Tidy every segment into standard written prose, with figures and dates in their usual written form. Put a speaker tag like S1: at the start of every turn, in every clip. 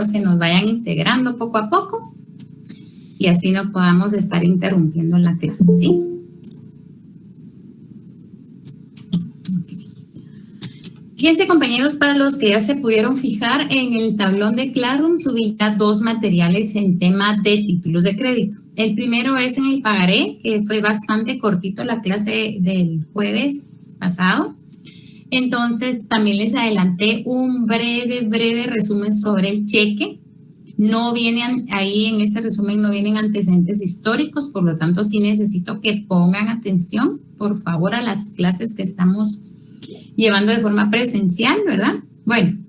S1: compañeros se nos vayan integrando poco a poco y así no podamos estar interrumpiendo la clase, ¿sí? Fíjense, compañeros, para los que ya se pudieron fijar en el tablón de Classroom, subí ya 2 materiales en tema de títulos de crédito. El primero es en el pagaré, que fue bastante cortito la clase del jueves pasado. Entonces, también les adelanté un breve resumen sobre el cheque. No vienen ahí, en ese resumen no vienen antecedentes históricos, por lo tanto, sí necesito que pongan atención, por favor, a las clases que estamos llevando de forma presencial, ¿verdad? Bueno,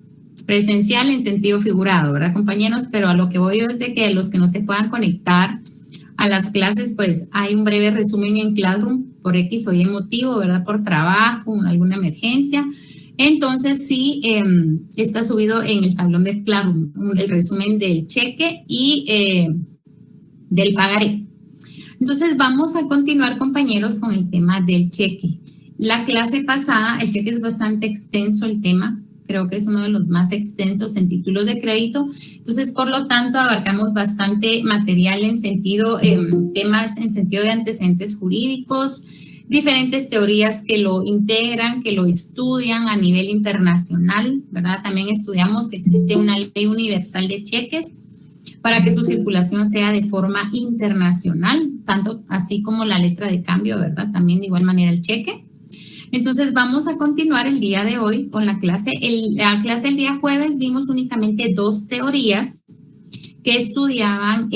S1: presencial en sentido figurado, ¿verdad, compañeros? Pero a lo que voy yo es de que los que no se puedan conectar a las clases, pues hay un breve resumen en Classroom por X o Y motivo, ¿verdad? Por trabajo, alguna emergencia. Entonces, sí, está subido en el tablón de Classroom el resumen del cheque y del pagaré. Entonces, vamos a continuar, compañeros, con el tema del cheque. La clase pasada, el cheque es bastante extenso el tema, creo que es uno de los más extensos en títulos de crédito, entonces por lo tanto abarcamos bastante material en sentido, temas en sentido de antecedentes jurídicos, diferentes teorías que lo integran, que lo estudian a nivel internacional, ¿verdad? También estudiamos que existe una ley universal de cheques para que su circulación sea de forma internacional, tanto así como la letra de cambio, ¿verdad? También de igual manera el cheque. Entonces, vamos a continuar el día de hoy con la clase. La clase el día jueves vimos únicamente 2 teorías que estudiaban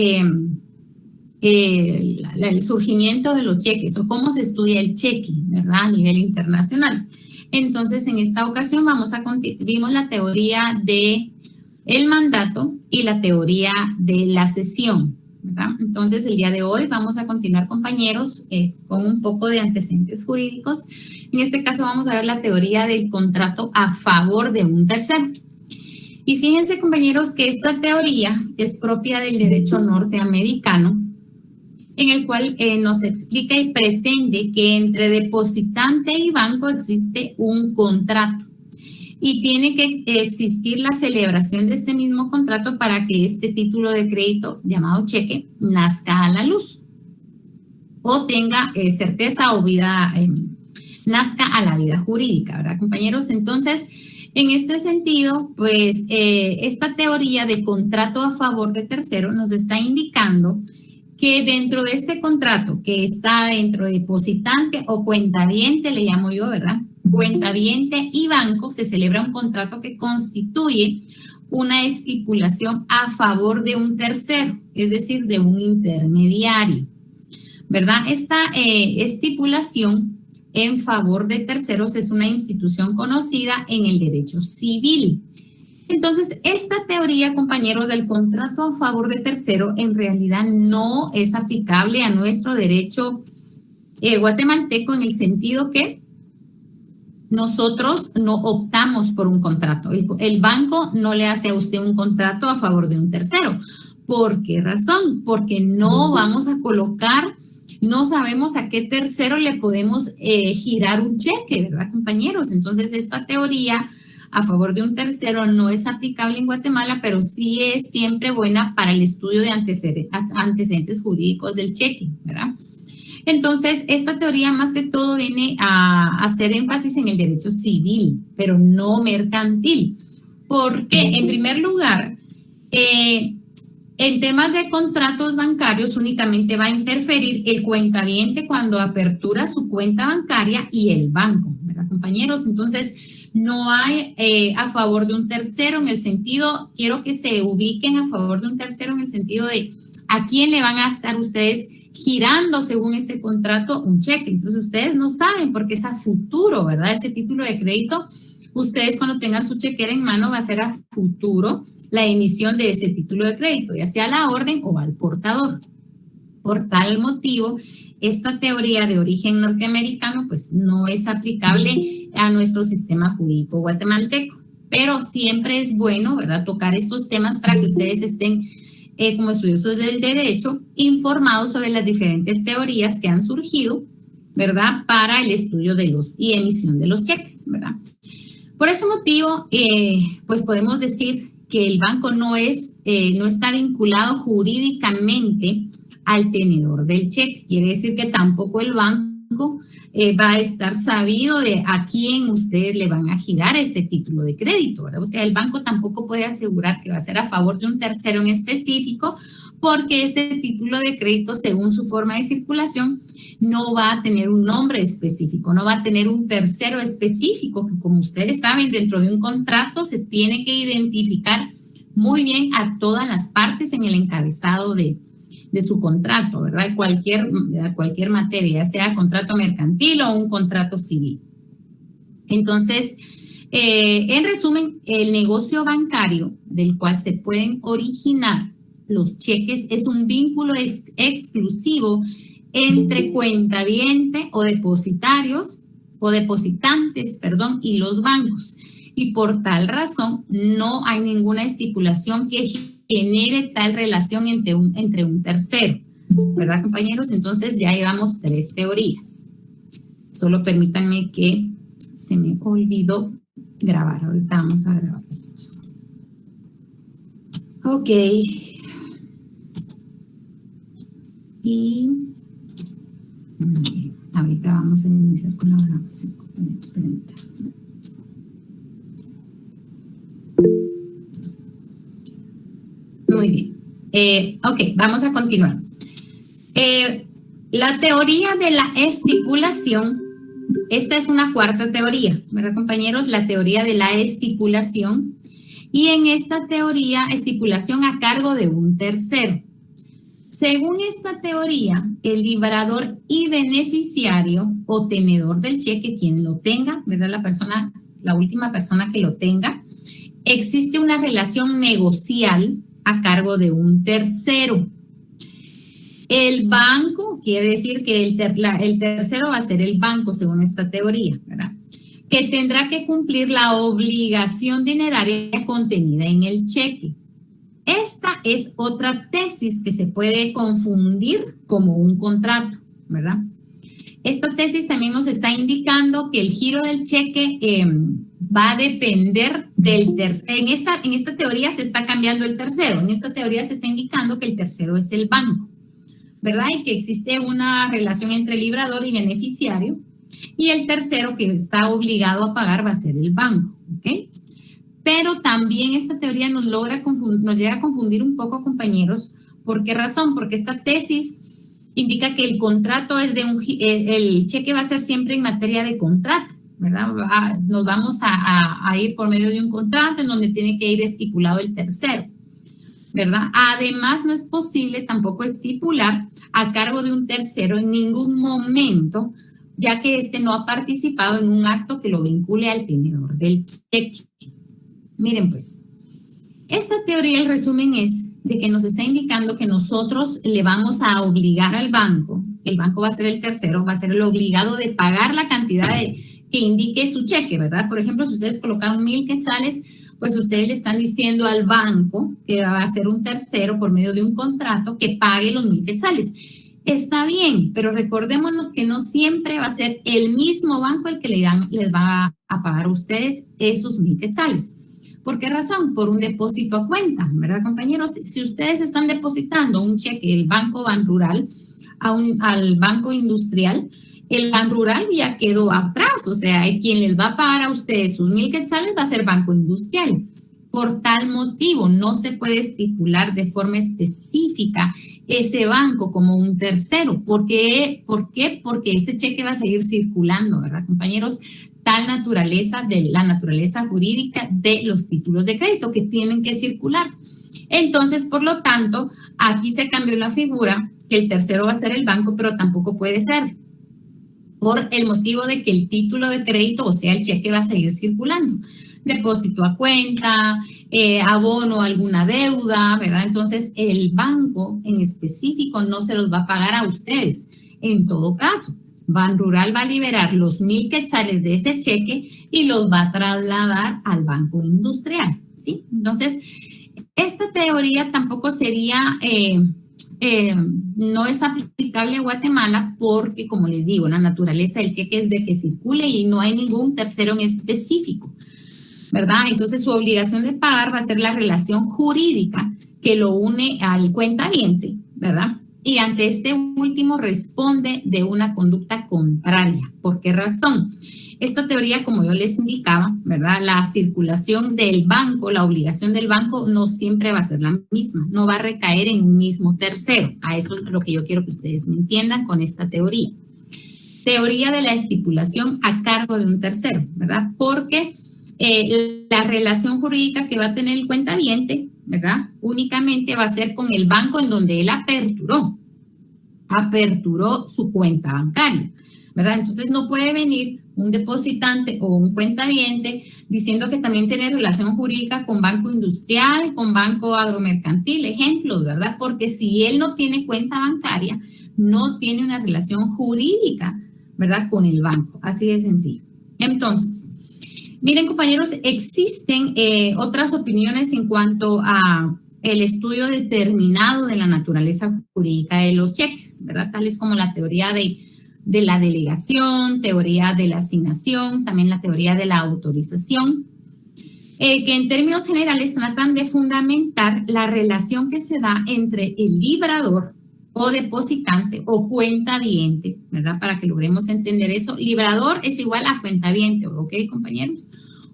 S1: el surgimiento de los cheques o cómo se estudia el cheque, ¿verdad? A nivel internacional. Entonces, en esta ocasión vimos la teoría de el mandato y la teoría de la cesión, ¿verdad? Entonces, el día de hoy vamos a continuar, compañeros, con un poco de antecedentes jurídicos. En este caso vamos a ver la teoría del contrato a favor de un tercero. Y fíjense, compañeros, que esta teoría es propia del derecho norteamericano, en el cual nos explica y pretende que entre depositante y banco existe un contrato. Y tiene que existir la celebración de este mismo contrato para que este título de crédito llamado cheque nazca a la luz o tenga certeza o vida, nazca a la vida jurídica, ¿verdad, compañeros? Entonces, en este sentido, pues esta teoría de contrato a favor de tercero nos está indicando que dentro de este contrato que está dentro de depositante o cuentaviente, le llamo yo, ¿verdad? Cuentaviente y banco, se celebra un contrato que constituye una estipulación a favor de un tercero, es decir, de un intermediario, ¿verdad? Esta estipulación en favor de terceros es una institución conocida en el derecho civil. Entonces, esta teoría, compañeros, del contrato a favor de tercero en realidad no es aplicable a nuestro derecho guatemalteco en el sentido que nosotros no optamos por un contrato. El banco no le hace a usted un contrato a favor de un tercero. ¿Por qué razón? Porque no vamos a colocar, no sabemos a qué tercero le podemos girar un cheque, ¿verdad, compañeros? Entonces, esta teoría a favor de un tercero no es aplicable en Guatemala, pero sí es siempre buena para el estudio de antecedentes jurídicos del cheque, ¿verdad? Entonces, esta teoría más que todo viene a hacer énfasis en el derecho civil, pero no mercantil. Porque, en primer lugar, en temas de contratos bancarios únicamente va a interferir el cuentaviente cuando apertura su cuenta bancaria y el banco, ¿verdad, compañeros? Entonces, no hay a favor de un tercero en el sentido, quiero que se ubiquen a favor de un tercero en el sentido de a quién le van a estar ustedes girando según ese contrato un cheque. Entonces ustedes no saben porque es a futuro, ¿verdad? Ese título de crédito, ustedes cuando tengan su chequera en mano va a ser a futuro la emisión de ese título de crédito, ya sea a la orden o al portador. Por tal motivo, esta teoría de origen norteamericano pues no es aplicable a nuestro sistema jurídico guatemalteco, pero siempre es bueno, ¿verdad?, tocar estos temas para que ustedes estén como estudiosos del derecho informados sobre las diferentes teorías que han surgido, ¿verdad?, para el estudio de y emisión de los cheques, ¿verdad? Por ese motivo, pues podemos decir que el banco no está vinculado jurídicamente al tenedor del cheque. Quiere decir que tampoco el banco va a estar sabido de a quién ustedes le van a girar ese título de crédito, ¿verdad? O sea, el banco tampoco puede asegurar que va a ser a favor de un tercero en específico, porque ese título de crédito, según su forma de circulación, no va a tener un nombre específico, no va a tener un tercero específico, que como ustedes saben, dentro de un contrato se tiene que identificar muy bien a todas las partes en el encabezado de su contrato, ¿verdad? Cualquier materia, ya sea contrato mercantil o un contrato civil. Entonces, en resumen, el negocio bancario del cual se pueden originar los cheques es un vínculo exclusivo entre cuentaviente o depositantes, y los bancos. Y por tal razón, no hay ninguna estipulación que genere tal relación entre un tercero, ¿verdad, compañeros? Entonces ya llevamos 3 teorías. Solo permítanme que se me olvidó grabar. Ahorita vamos a grabar esto. Ok. Y ahorita vamos a iniciar con la grabación. Muy bien. Ok, vamos a continuar. La teoría de la estipulación, esta es una cuarta teoría, ¿verdad, compañeros? La teoría de la estipulación. Y en esta teoría, estipulación a cargo de un tercero. Según esta teoría, el librador y beneficiario o tenedor del cheque, quien lo tenga, ¿verdad? La última persona que lo tenga, existe una relación negocial a cargo de un tercero. El banco, quiere decir que el tercero va a ser el banco, según esta teoría, ¿verdad? Que tendrá que cumplir la obligación dineraria contenida en el cheque. Esta es otra tesis que se puede confundir como un contrato, ¿verdad? Esta tesis también nos está indicando que el giro del cheque va a depender del tercero. En esta teoría se está cambiando el tercero. En esta teoría se está indicando que el tercero es el banco, ¿verdad? Y que existe una relación entre librador y beneficiario. Y el tercero que está obligado a pagar va a ser el banco, ¿ok? Pero también esta teoría nos llega a confundir un poco, compañeros. ¿Por qué razón? Porque esta tesis indica que el contrato es el cheque va a ser siempre en materia de contrato, ¿verdad? Nos vamos a ir por medio de un contrato en donde tiene que ir estipulado el tercero, ¿verdad? Además, no es posible tampoco estipular a cargo de un tercero en ningún momento, ya que este no ha participado en un acto que lo vincule al tenedor del cheque. Miren, pues, esta teoría, el resumen es de que nos está indicando que nosotros le vamos a obligar al banco, el banco va a ser el tercero, va a ser el obligado de pagar la cantidad que indique su cheque, ¿verdad? Por ejemplo, si ustedes colocaron 1,000 quetzales, pues ustedes le están diciendo al banco que va a ser un tercero por medio de un contrato que pague los 1,000 quetzales. Está bien, pero recordémonos que no siempre va a ser el mismo banco el que les va a pagar a ustedes esos 1,000 quetzales. ¿Por qué razón? Por un depósito a cuenta, ¿verdad, compañeros? Si ustedes están depositando un cheque del Banco Banrural al Banco Industrial, el Banrural ya quedó atrás, o sea, quien les va a pagar a ustedes sus 1,000 quetzales va a ser Banco Industrial. Por tal motivo, no se puede estipular de forma específica ese banco como un tercero. ¿Por qué? Porque ese cheque va a seguir circulando, ¿verdad, compañeros? Tal naturaleza de la naturaleza jurídica de los títulos de crédito que tienen que circular. Entonces, por lo tanto, aquí se cambió la figura, que el tercero va a ser el banco, pero tampoco puede ser, por el motivo de que el título de crédito, o sea, el cheque va a seguir circulando. Depósito a cuenta, abono a alguna deuda, ¿verdad? Entonces, el banco en específico no se los va a pagar a ustedes. En todo caso, Banrural va a liberar los 1,000 quetzales de ese cheque y los va a trasladar al Banco Industrial, ¿sí? Entonces, esta teoría tampoco sería, no es aplicable a Guatemala porque, como les digo, la naturaleza del cheque es de que circule y no hay ningún tercero en específico, ¿verdad? Entonces su obligación de pagar va a ser la relación jurídica que lo une al cuentaviente, ¿verdad? Y ante este último responde de una conducta contraria. ¿Por qué razón? Esta teoría, como yo les indicaba, ¿verdad? La circulación del banco, la obligación del banco no siempre va a ser la misma, no va a recaer en un mismo tercero. A eso es lo que yo quiero que ustedes me entiendan con esta teoría. Teoría de la estipulación a cargo de un tercero, ¿verdad? Porque la relación jurídica que va a tener el cuentaviente, ¿verdad? Únicamente va a ser con el banco en donde él aperturó su cuenta bancaria, ¿verdad? Entonces no puede venir un depositante o un cuentaviente diciendo que también tiene relación jurídica con banco industrial, con banco agromercantil, ejemplos, ¿verdad? Porque si él no tiene cuenta bancaria, no tiene una relación jurídica, ¿verdad? Con el banco, así de sencillo. Entonces, miren, compañeros, existen otras opiniones en cuanto a el estudio determinado de la naturaleza jurídica de los cheques, ¿verdad? Tales como la teoría de la delegación, teoría de la asignación, también la teoría de la autorización, que en términos generales tratan de fundamentar la relación que se da entre el librador o depositante o cuentaviente, ¿verdad? Para que logremos entender eso. Librador es igual a cuentaviente, ¿ok, compañeros?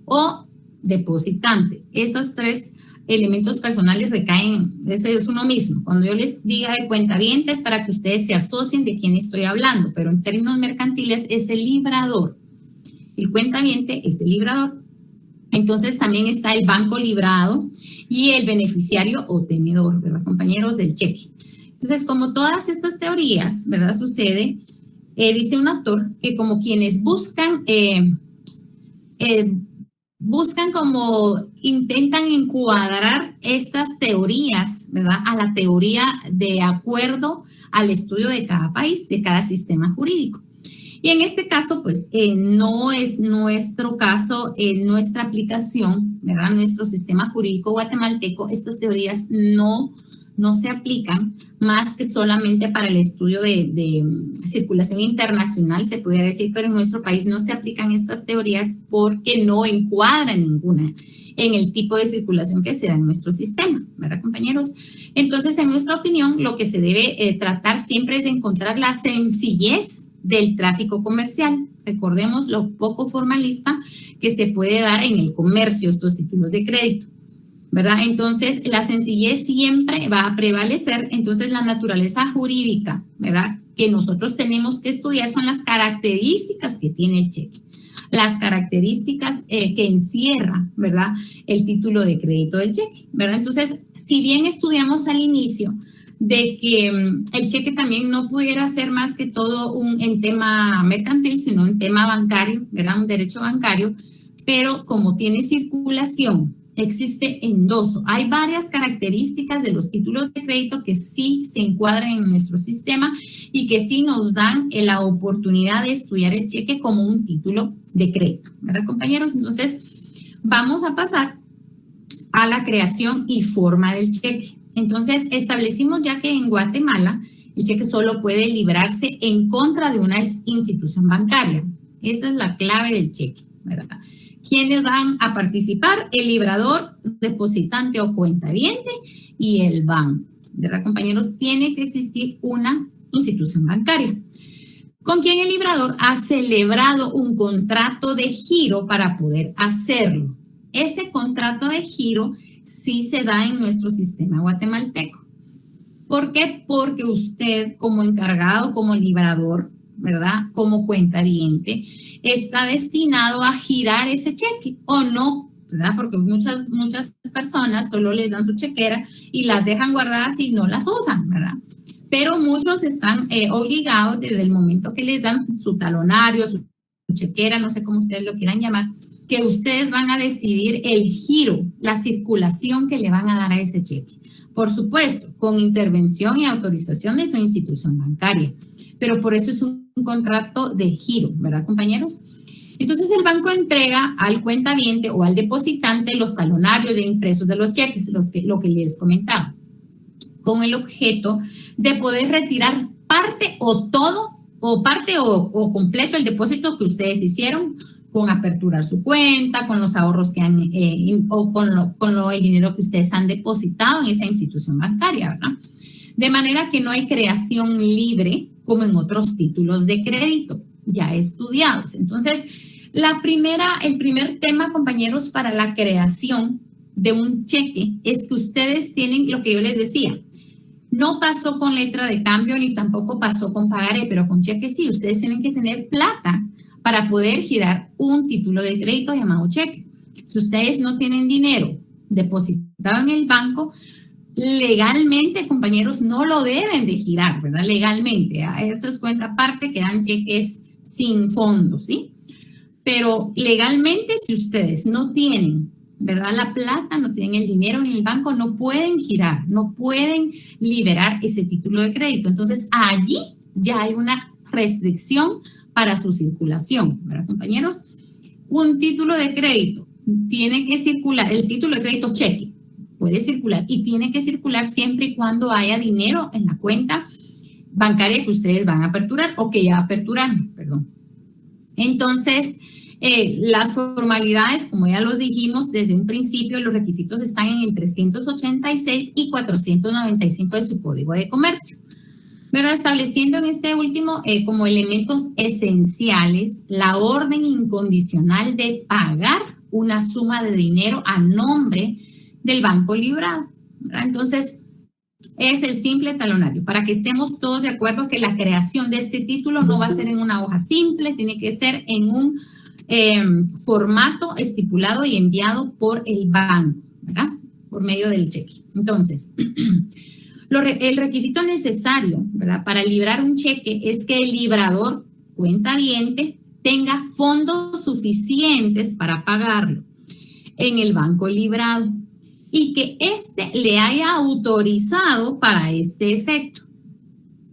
S1: O depositante. Esos tres elementos personales recaen, ese es uno mismo. Cuando yo les diga de cuentaviente es para que ustedes se asocien de quién estoy hablando, pero en términos mercantiles es el librador. El cuentaviente es el librador. Entonces también está el banco librado y el beneficiario o tenedor, ¿verdad, compañeros, del cheque? Entonces, como todas estas teorías, ¿verdad? Sucede, dice un autor que como quienes buscan como intentan encuadrar estas teorías, ¿verdad? A la teoría de acuerdo al estudio de cada país, de cada sistema jurídico. Y en este caso, pues, no es nuestro caso, nuestra aplicación, ¿verdad? Nuestro sistema jurídico guatemalteco, estas teorías no se aplican más que solamente para el estudio de circulación internacional, se pudiera decir, pero en nuestro país no se aplican estas teorías porque no encuadran ninguna en el tipo de circulación que se da en nuestro sistema, ¿verdad, compañeros? Entonces, en nuestra opinión, lo que se debe tratar siempre es de encontrar la sencillez del tráfico comercial. Recordemos lo poco formalista que se puede dar en el comercio, estos títulos de crédito, ¿verdad? Entonces, la sencillez siempre va a prevalecer. Entonces, la naturaleza jurídica, ¿verdad?, que nosotros tenemos que estudiar son las características que tiene el cheque, las características que encierra, ¿verdad?, el título de crédito del cheque, ¿verdad? Entonces, si bien estudiamos al inicio de que el cheque también no pudiera ser más que todo en tema mercantil, sino en tema bancario, ¿verdad?, un derecho bancario, pero como tiene circulación, existe endoso. Hay varias características de los títulos de crédito que sí se encuadran en nuestro sistema y que sí nos dan la oportunidad de estudiar el cheque como un título de crédito, ¿verdad, compañeros? Entonces, vamos a pasar a la creación y forma del cheque. Entonces, establecimos ya que en Guatemala el cheque solo puede librarse en contra de una institución bancaria. Esa es la clave del cheque, ¿verdad? ¿Quiénes van a participar? El librador, depositante o cuentaviente y el banco, ¿verdad, compañeros? Tiene que existir una institución bancaria con quien el librador ha celebrado un contrato de giro para poder hacerlo. Ese contrato de giro sí se da en nuestro sistema guatemalteco. ¿Por qué? Porque usted como encargado, como librador, ¿verdad?, como cuentaviente, está destinado a girar ese cheque o no, ¿verdad? Porque muchas personas solo les dan su chequera y las dejan guardadas y no las usan, ¿verdad? Pero muchos están obligados desde el momento que les dan su talonario, su chequera, no sé cómo ustedes lo quieran llamar, que ustedes van a decidir el giro, la circulación que le van a dar a ese cheque. Por supuesto, con intervención y autorización de su institución bancaria, pero por eso es un contrato de giro, ¿verdad, compañeros? Entonces, el banco entrega al cuentaviente o al depositante los talonarios e impresos de los cheques, lo que les comentaba, con el objeto de poder retirar parte o todo, o parte o completo el depósito que ustedes hicieron con aperturar su cuenta, con los ahorros que han, o con el dinero que ustedes han depositado en esa institución bancaria, ¿verdad? De manera que no hay creación libre como en otros títulos de crédito ya estudiados. Entonces, el primer tema, compañeros, para la creación de un cheque es que ustedes tienen lo que yo les decía. No pasó con letra de cambio ni tampoco pasó con pagaré, pero con cheque sí. Ustedes tienen que tener plata para poder girar un título de crédito llamado cheque. Si ustedes no tienen dinero depositado en el banco, legalmente, compañeros, no lo deben de girar, ¿verdad? Legalmente. Eso es cuenta aparte que dan cheques sin fondos, ¿sí? Pero legalmente, si ustedes no tienen, ¿verdad?, la plata, no tienen el dinero en el banco, no pueden girar, no pueden liberar ese título de crédito. Entonces, allí ya hay una restricción para su circulación, ¿verdad, compañeros? Un título de crédito tiene que circular, el título de crédito cheque puede circular y tiene que circular siempre y cuando haya dinero en la cuenta bancaria que ustedes van a aperturar o que ya aperturaron, perdón. Entonces, las formalidades, como ya los dijimos desde un principio, los requisitos están en el 386 y 495 de su Código de Comercio, ¿verdad? Estableciendo en este último como elementos esenciales la orden incondicional de pagar una suma de dinero a nombre del banco librado, ¿verdad? Entonces, es el simple talonario, para que estemos todos de acuerdo que la creación de este título no va a ser en una hoja simple, tiene que ser en un formato estipulado y enviado por el banco, ¿verdad? Por medio del cheque. Entonces, el requisito necesario, ¿verdad?, para librar un cheque es que el librador, cuentaviente, tenga fondos suficientes para pagarlo en el banco librado y que éste le haya autorizado para este efecto.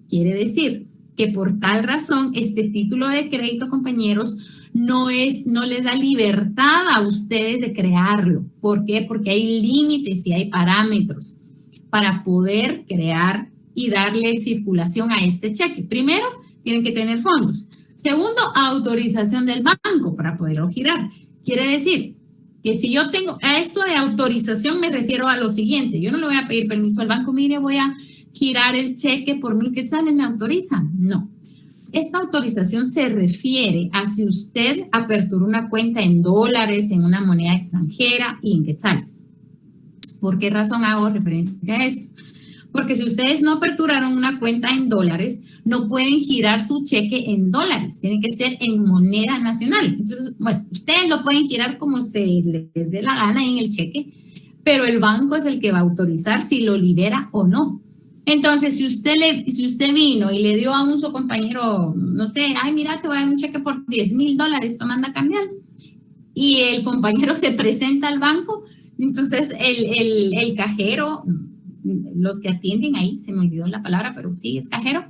S1: Quiere decir que por tal razón este título de crédito, compañeros, no les da libertad a ustedes de crearlo. ¿Por qué? Porque hay límites y hay parámetros para poder crear y darle circulación a este cheque. Primero, tienen que tener fondos. Segundo, autorización del banco para poderlo girar. Quiere decir que si yo tengo, a esto de autorización me refiero a lo siguiente, yo no le voy a pedir permiso al banco, mire, voy a girar el cheque por 1,000 quetzales, ¿me autoriza? No. Esta autorización se refiere a si usted aperturó una cuenta en dólares, en una moneda extranjera y en quetzales. ¿Por qué razón hago referencia a esto? Porque si ustedes no aperturaron una cuenta en dólares, no pueden girar su cheque en dólares, tiene que ser en moneda nacional. Entonces, bueno, ustedes lo pueden girar como se les dé la gana en el cheque, pero el banco es el que va a autorizar si lo libera o no. Entonces, si usted vino y le dio a su compañero, no sé, ay, mira, te voy a dar un cheque por $10,000, lo manda a cambiar, y el compañero se presenta al banco, entonces el cajero, los que atienden ahí, se me olvidó la palabra, pero sí, es cajero,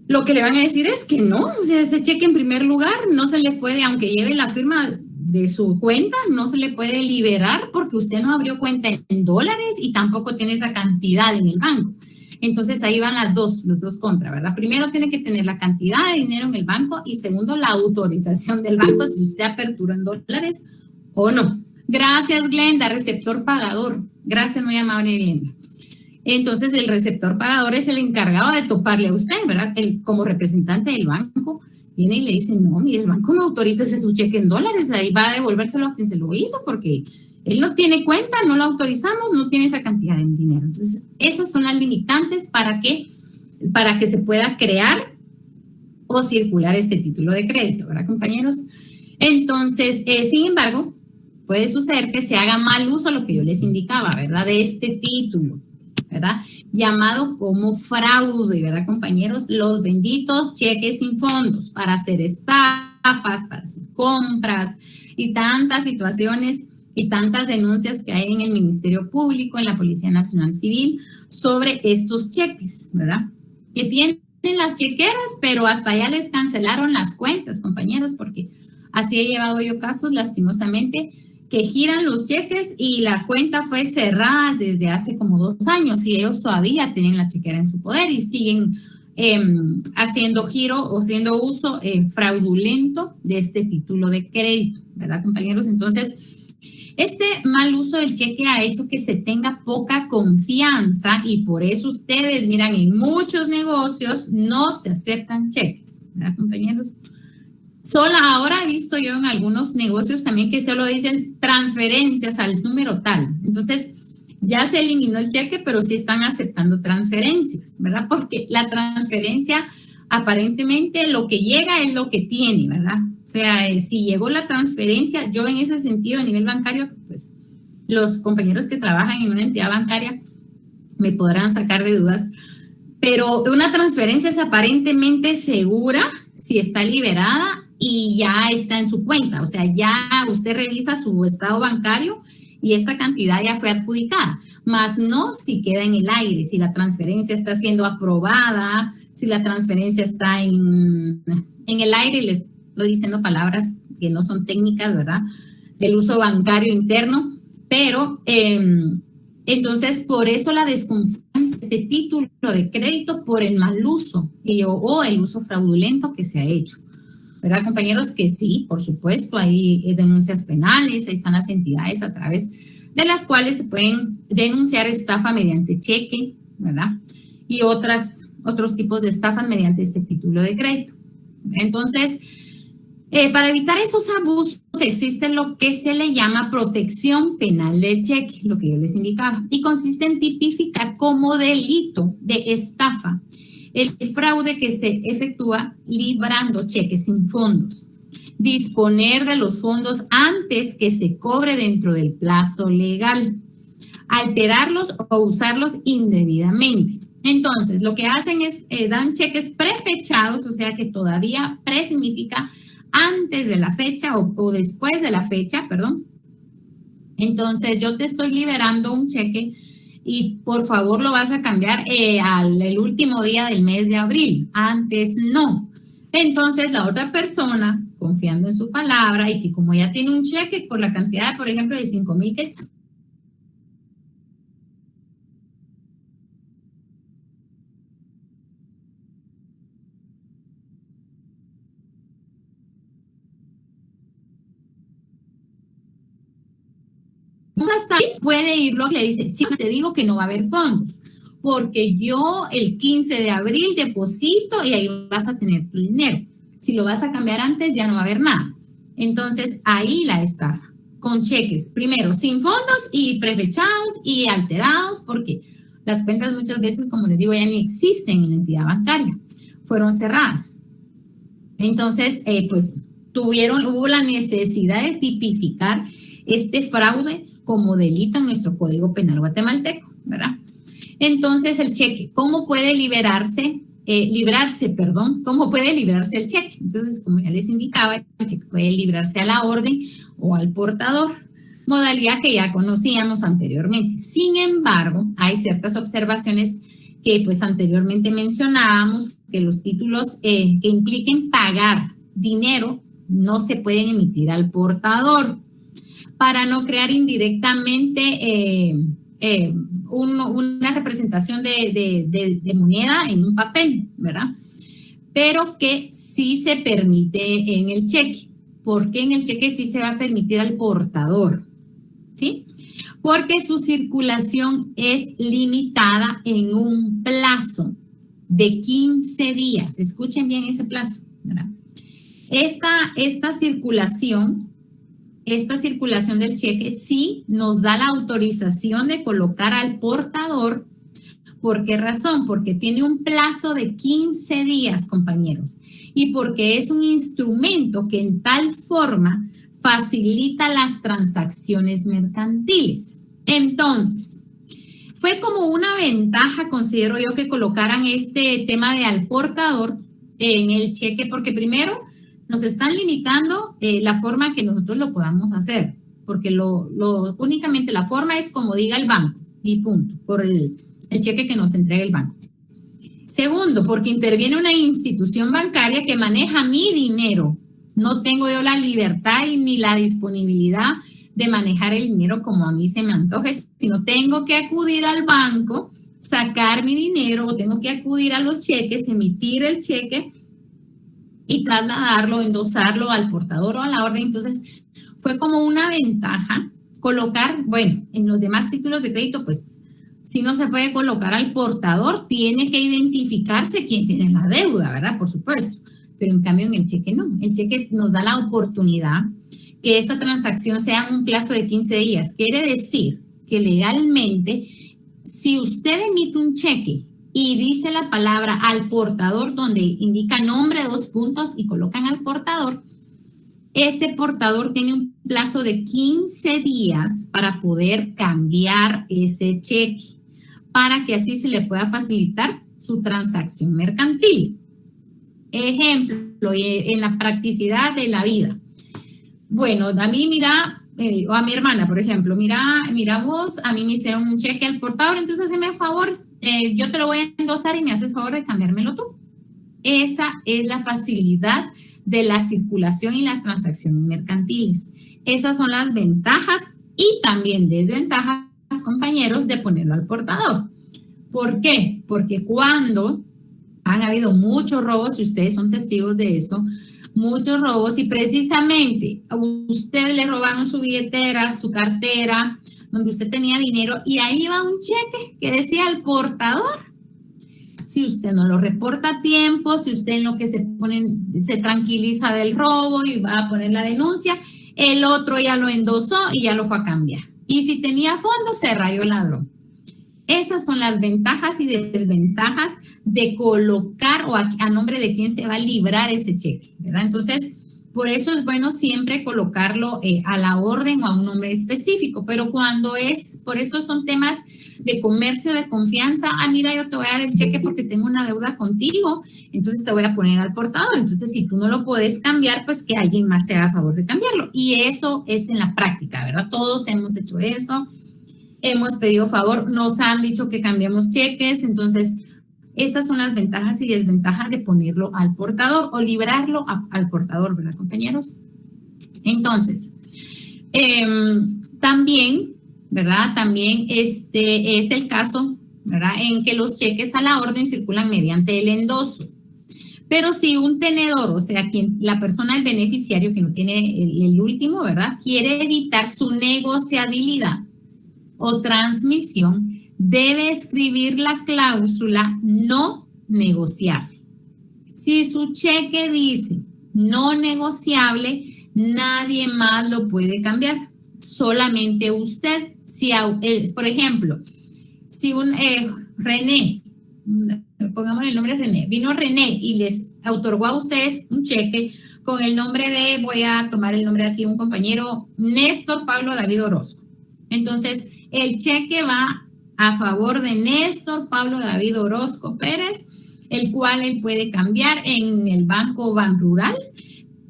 S1: lo que le van a decir es que no, o sea, ese cheque en primer lugar no se le puede, aunque lleve la firma de su cuenta, no se le puede liberar porque usted no abrió cuenta en dólares y tampoco tiene esa cantidad en el banco. Entonces ahí van los dos contra, ¿verdad? Primero tiene que tener la cantidad de dinero en el banco y segundo la autorización del banco si usted apertura en dólares o no. Gracias, Glenda, receptor pagador. Gracias, muy amable, Glenda. Entonces el receptor pagador es el encargado de toparle a usted, ¿verdad? Como representante del banco viene y le dice, no, mire, el banco no autoriza ese su cheque en dólares, ahí va a devolvérselo a quien se lo hizo porque él no tiene cuenta, no lo autorizamos, no tiene esa cantidad de dinero. Entonces, esas son las limitantes para que se pueda crear o circular este título de crédito, ¿verdad, compañeros? Entonces, sin embargo, puede suceder que se haga mal uso, lo que yo les indicaba, ¿verdad?, de este título, ¿verdad?, llamado como fraude, ¿verdad, compañeros? Los benditos cheques sin fondos para hacer estafas, para hacer compras y tantas situaciones y tantas denuncias que hay en el Ministerio Público, en la Policía Nacional Civil, sobre estos cheques, ¿verdad? Que tienen las chequeras, pero hasta ya les cancelaron las cuentas, compañeros, porque así he llevado yo casos, lastimosamente, que giran los cheques y la cuenta fue cerrada desde hace como 2 años y ellos todavía tienen la chequera en su poder y siguen haciendo giro o haciendo uso fraudulento de este título de crédito, ¿verdad, compañeros? Entonces, este mal uso del cheque ha hecho que se tenga poca confianza y por eso ustedes miran en muchos negocios no se aceptan cheques, ¿verdad, compañeros? Solo ahora he visto yo en algunos negocios también que solo dicen transferencias al número tal. Entonces, ya se eliminó el cheque, pero sí están aceptando transferencias, ¿verdad? Porque la transferencia, aparentemente, lo que llega es lo que tiene, ¿verdad? O sea, si llegó la transferencia, yo en ese sentido, a nivel bancario, pues los compañeros que trabajan en una entidad bancaria me podrán sacar de dudas, pero una transferencia es aparentemente segura si está liberada y ya está en su cuenta. O sea, ya usted revisa su estado bancario y esa cantidad ya fue adjudicada, más no si queda en el aire, si la transferencia está siendo aprobada, si la transferencia está en el aire, les estoy diciendo palabras que no son técnicas, ¿verdad? Del uso bancario interno, pero entonces por eso la desconfianza de este título de crédito por el mal uso o el uso fraudulento que se ha hecho. ¿Verdad, compañeros? Que sí, por supuesto, hay denuncias penales, ahí están las entidades a través de las cuales se pueden denunciar estafa mediante cheque, ¿verdad? Y otros tipos de estafas mediante este título de crédito. Entonces, para evitar esos abusos existe lo que se le llama protección penal del cheque, lo que yo les indicaba, y consiste en tipificar como delito de estafa el fraude que se efectúa librando cheques sin fondos, disponer de los fondos antes que se cobre dentro del plazo legal, alterarlos o usarlos indebidamente. Entonces, lo que hacen es dan cheques prefechados, o sea que todavía pre significa antes de la fecha o después de la fecha, perdón. Entonces, yo te estoy liberando un cheque y por favor lo vas a cambiar al último día del mes de abril, antes no. Entonces la otra persona, confiando en su palabra y que como ya tiene un cheque por la cantidad, por ejemplo, de 5,000 quetzales, hasta ahí puede irlo, le dice, sí, te digo que no va a haber fondos, porque yo el 15 de abril deposito y ahí vas a tener tu dinero. Si lo vas a cambiar antes, ya no va a haber nada. Entonces, ahí la estafa, con cheques, primero, sin fondos y prefechados y alterados, porque las cuentas muchas veces, como les digo, ya ni existen en la entidad bancaria, fueron cerradas. Entonces, pues, hubo la necesidad de tipificar este fraude como delito en nuestro Código Penal guatemalteco, ¿verdad? Entonces, el cheque, ¿cómo puede librarse el cheque? Entonces, como ya les indicaba, el cheque puede librarse a la orden o al portador, modalidad que ya conocíamos anteriormente. Sin embargo, hay ciertas observaciones que pues anteriormente mencionábamos, que los títulos que impliquen pagar dinero no se pueden emitir al portador, para no crear indirectamente una representación de moneda en un papel, ¿verdad? Pero que sí se permite en el cheque. ¿Por qué en el cheque sí se va a permitir al portador? ¿Sí? Porque su circulación es limitada en un plazo de 15 días. Escuchen bien ese plazo, ¿verdad? Esta circulación del cheque sí nos da la autorización de colocar al portador. ¿Por qué razón? Porque tiene un plazo de 15 días, compañeros, y porque es un instrumento que en tal forma facilita las transacciones mercantiles. Entonces, fue como una ventaja, considero yo, que colocaran este tema de al portador en el cheque, porque primero nos están limitando la forma que nosotros lo podamos hacer, porque únicamente la forma es como diga el banco y punto, por el cheque que nos entrega el banco. Segundo, porque interviene una institución bancaria que maneja mi dinero. No tengo yo la libertad ni la disponibilidad de manejar el dinero como a mí se me antoje, sino tengo que acudir al banco, sacar mi dinero o tengo que acudir a los cheques, emitir el cheque y trasladarlo, endosarlo al portador o a la orden. Entonces, fue como una ventaja colocar, bueno, en los demás títulos de crédito, pues, si no se puede colocar al portador, tiene que identificarse quién tiene la deuda, ¿verdad? Por supuesto. Pero en cambio en el cheque no. El cheque nos da la oportunidad que esta transacción sea en un plazo de 15 días. Quiere decir que legalmente, si usted emite un cheque y dice la palabra al portador, donde indica nombre, 2 puntos, y colocan al portador, ese portador tiene un plazo de 15 días para poder cambiar ese cheque, para que así se le pueda facilitar su transacción mercantil. Ejemplo, en la practicidad de la vida. Bueno, a mí, mira, o a mi hermana, por ejemplo, mira vos, a mí me hicieron un cheque al portador, entonces hazme un favor, yo te lo voy a endosar y me haces favor de cambiármelo tú. Esa es la facilidad de la circulación y las transacciones mercantiles. Esas son las ventajas y también desventajas, compañeros, de ponerlo al portador. ¿Por qué? Porque cuando han habido muchos robos, y ustedes son testigos de eso, muchos robos, y precisamente a usted le robaron su billetera, su cartera, donde usted tenía dinero, y ahí va un cheque que decía al portador. Si usted no lo reporta a tiempo, si usted en lo que se tranquiliza del robo y va a poner la denuncia, el otro ya lo endosó y ya lo fue a cambiar. Y si tenía fondos, se rayó el ladrón. Esas son las ventajas y desventajas de colocar o a nombre de quién se va a librar ese cheque, ¿verdad? Entonces, por eso es bueno siempre colocarlo a la orden o a un nombre específico, pero por eso son temas de comercio, de confianza. Mira, yo te voy a dar el cheque porque tengo una deuda contigo, entonces te voy a poner al portador. Entonces, si tú no lo puedes cambiar, pues que alguien más te haga favor de cambiarlo. Y eso es en la práctica, ¿verdad? Todos hemos hecho eso. Hemos pedido favor, nos han dicho que cambiemos cheques, entonces esas son las ventajas y desventajas de ponerlo al portador o librarlo al portador, ¿verdad, compañeros? Entonces, también, ¿verdad? También es el caso, ¿verdad? En que los cheques a la orden circulan mediante el endoso. Pero si un tenedor, o sea, la persona, el beneficiario que no tiene el último, ¿verdad? Quiere evitar su negociabilidad o transmisión, debe escribir la cláusula no negociable. Si su cheque dice no negociable, nadie más lo puede cambiar, solamente usted. Si, por ejemplo, si René, pongamos el nombre René, vino René y les otorgó a ustedes un cheque con el nombre de, voy a tomar el nombre de aquí, un compañero, Néstor Pablo David Orozco. Entonces, el cheque va a favor de Néstor Pablo David Orozco Pérez, el cual él puede cambiar en el Banco Banrural,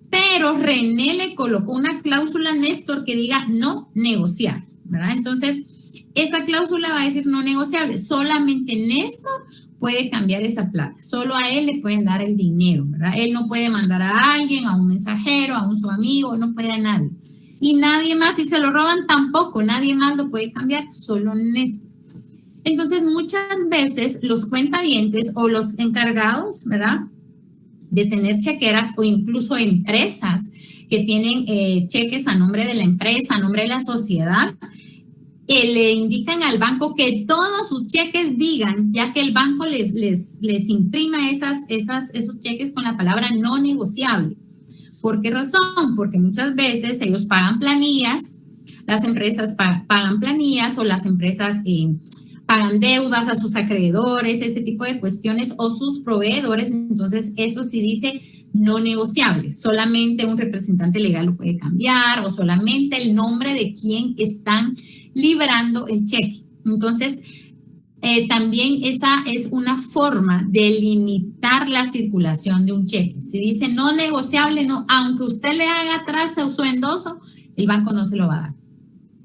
S1: pero René le colocó una cláusula a Néstor que diga no negociable, ¿verdad? Entonces, esa cláusula va a decir no negociable, solamente Néstor puede cambiar esa plata, solo a él le pueden dar el dinero, ¿verdad? Él no puede mandar a alguien, a un mensajero, a un su amigo, no puede a nadie. Y nadie más, si se lo roban tampoco, nadie más lo puede cambiar, solo Néstor. Entonces, muchas veces los cuentavientes o los encargados, ¿verdad?, de tener chequeras o incluso empresas que tienen cheques a nombre de la empresa, a nombre de la sociedad, le indican al banco que todos sus cheques digan, ya que el banco les imprima esos cheques con la palabra no negociable. ¿Por qué razón? Porque muchas veces ellos pagan planillas, las empresas pagan planillas o las empresas pagan deudas a sus acreedores, ese tipo de cuestiones, o sus proveedores. Entonces, eso sí dice no negociable. Solamente un representante legal lo puede cambiar o solamente el nombre de quien están librando el cheque. Entonces, también esa es una forma de limitar la circulación de un cheque. Si dice no negociable, no, aunque usted le haga atrás su endoso, el banco no se lo va a dar.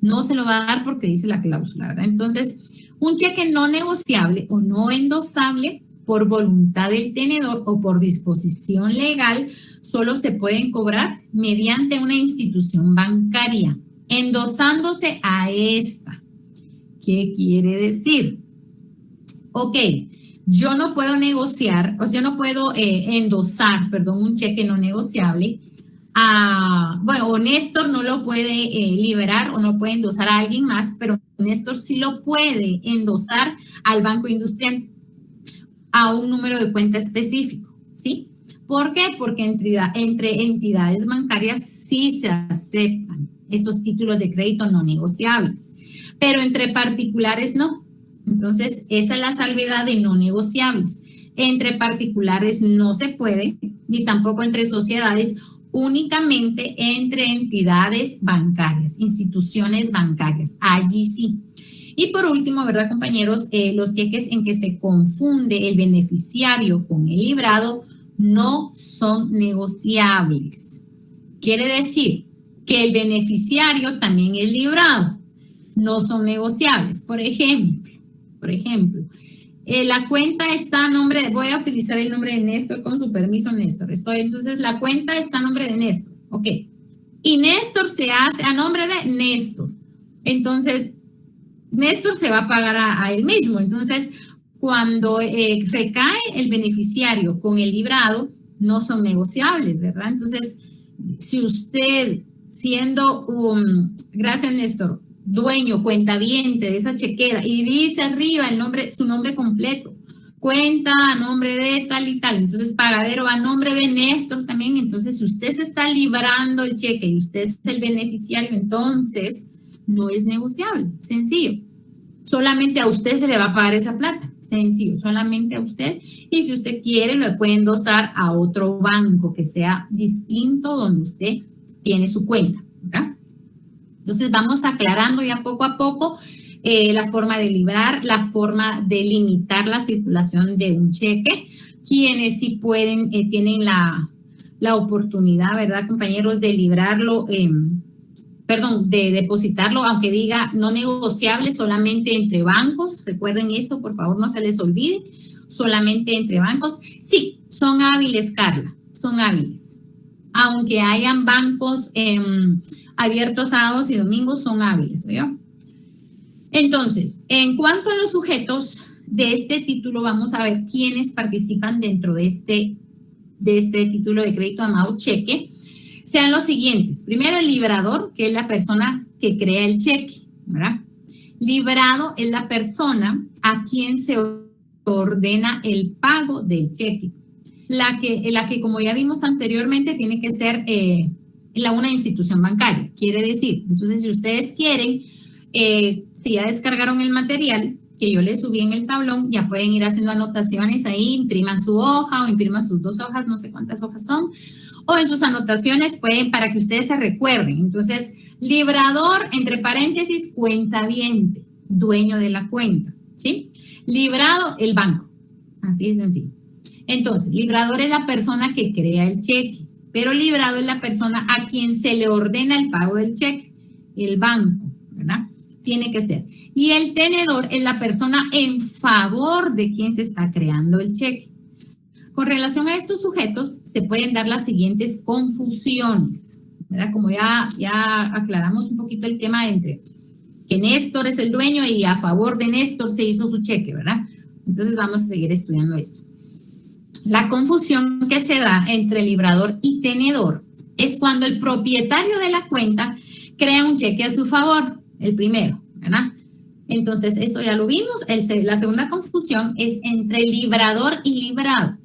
S1: No se lo va a dar porque dice la cláusula, ¿verdad? Entonces, un cheque no negociable o no endosable por voluntad del tenedor o por disposición legal solo se pueden cobrar mediante una institución bancaria, endosándose a esta. ¿Qué quiere decir? ok, yo no puedo negociar, o sea, yo no puedo endosar, perdón, un cheque no negociable. Bueno, o Néstor no lo puede liberar o no puede endosar a alguien más, pero Néstor sí lo puede endosar al Banco Industrial a un número de cuenta específico, ¿sí? ¿Por qué? Porque entre entidades bancarias sí se aceptan esos títulos de crédito no negociables, pero entre particulares no. Entonces, esa es la salvedad de no negociables. Entre particulares no se puede, ni tampoco entre sociedades, únicamente entre entidades bancarias, instituciones bancarias. Allí sí. Y por último, ¿verdad, compañeros? Los cheques en que se confunde el beneficiario con el librado no son negociables. Quiere decir que el beneficiario también es librado. No son negociables. Por ejemplo, la cuenta está a nombre de, voy a utilizar el nombre de Néstor con su permiso, Néstor. Entonces, la cuenta está a nombre de Néstor. Ok. Y Néstor se hace a nombre de Néstor. Entonces, Néstor se va a pagar a él mismo. Entonces, cuando recae el beneficiario con el librado, no son negociables, ¿verdad? Entonces, si usted, siendo gracias Néstor, dueño, cuentaviente de esa chequera y dice arriba su nombre completo, cuenta a nombre de tal y tal, entonces pagadero a nombre de Néstor también, entonces si usted se está librando el cheque y usted es el beneficiario, entonces no es negociable, sencillo. Solamente a usted se le va a pagar esa plata, sencillo, solamente a usted. Y si usted quiere, lo puede endosar a otro banco que sea distinto donde usted tiene su cuenta, ¿verdad? Entonces vamos aclarando ya poco a poco la forma de librar, la forma de limitar la circulación de un cheque. Quienes sí pueden, tienen la oportunidad, ¿verdad, compañeros, de librarlo, de depositarlo, aunque diga no negociable, solamente entre bancos. Recuerden eso, por favor, no se les olvide, solamente entre bancos. Sí, son hábiles, Carla, son hábiles. Aunque hayan bancos abiertos sábados y domingos, son hábiles, ¿oyó? Entonces, en cuanto a los sujetos de este título, vamos a ver quiénes participan dentro de este título de crédito llamado cheque. Sean los siguientes. Primero, el librador, que es la persona que crea el cheque, ¿verdad? Librado es la persona a quien se ordena el pago del cheque. La que como ya vimos anteriormente, tiene que ser una institución bancaria. Quiere decir, entonces, si ustedes quieren, si ya descargaron el material que yo les subí en el tablón, ya pueden ir haciendo anotaciones ahí, impriman su hoja o impriman sus 2 hojas, no sé cuántas hojas son, o en sus anotaciones pueden, para que ustedes se recuerden. Entonces, librador, entre paréntesis, cuentaviente, dueño de la cuenta, ¿sí? Librado, el banco, así de sencillo. Entonces, librador es la persona que crea el cheque, pero librado es la persona a quien se le ordena el pago del cheque, el banco, ¿verdad? Tiene que ser. Y el tenedor es la persona en favor de quien se está creando el cheque. Con relación a estos sujetos, se pueden dar las siguientes confusiones, ¿verdad? Como ya aclaramos un poquito el tema entre que Néstor es el dueño y a favor de Néstor se hizo su cheque, ¿verdad? Entonces vamos a seguir estudiando esto. La confusión que se da entre librador y tenedor es cuando el propietario de la cuenta crea un cheque a su favor, el primero, ¿verdad? Entonces, eso ya lo vimos. La segunda confusión es entre librador y librado.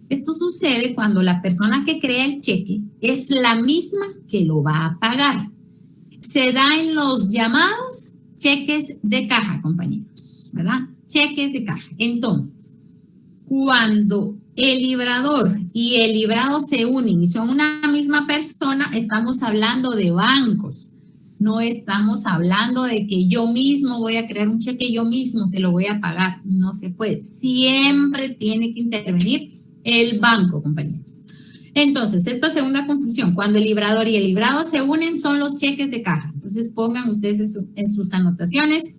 S1: Esto sucede cuando la persona que crea el cheque es la misma que lo va a pagar. Se da en los llamados cheques de caja, compañeros, ¿verdad? Cheques de caja. Entonces, cuando el librador y el librado se unen y son una misma persona, estamos hablando de bancos. No estamos hablando de que yo mismo voy a crear un cheque, yo mismo te lo voy a pagar. No se puede. Siempre tiene que intervenir el banco, compañeros. Entonces, esta segunda confusión, cuando el librador y el librado se unen, son los cheques de caja. Entonces, pongan ustedes en sus anotaciones,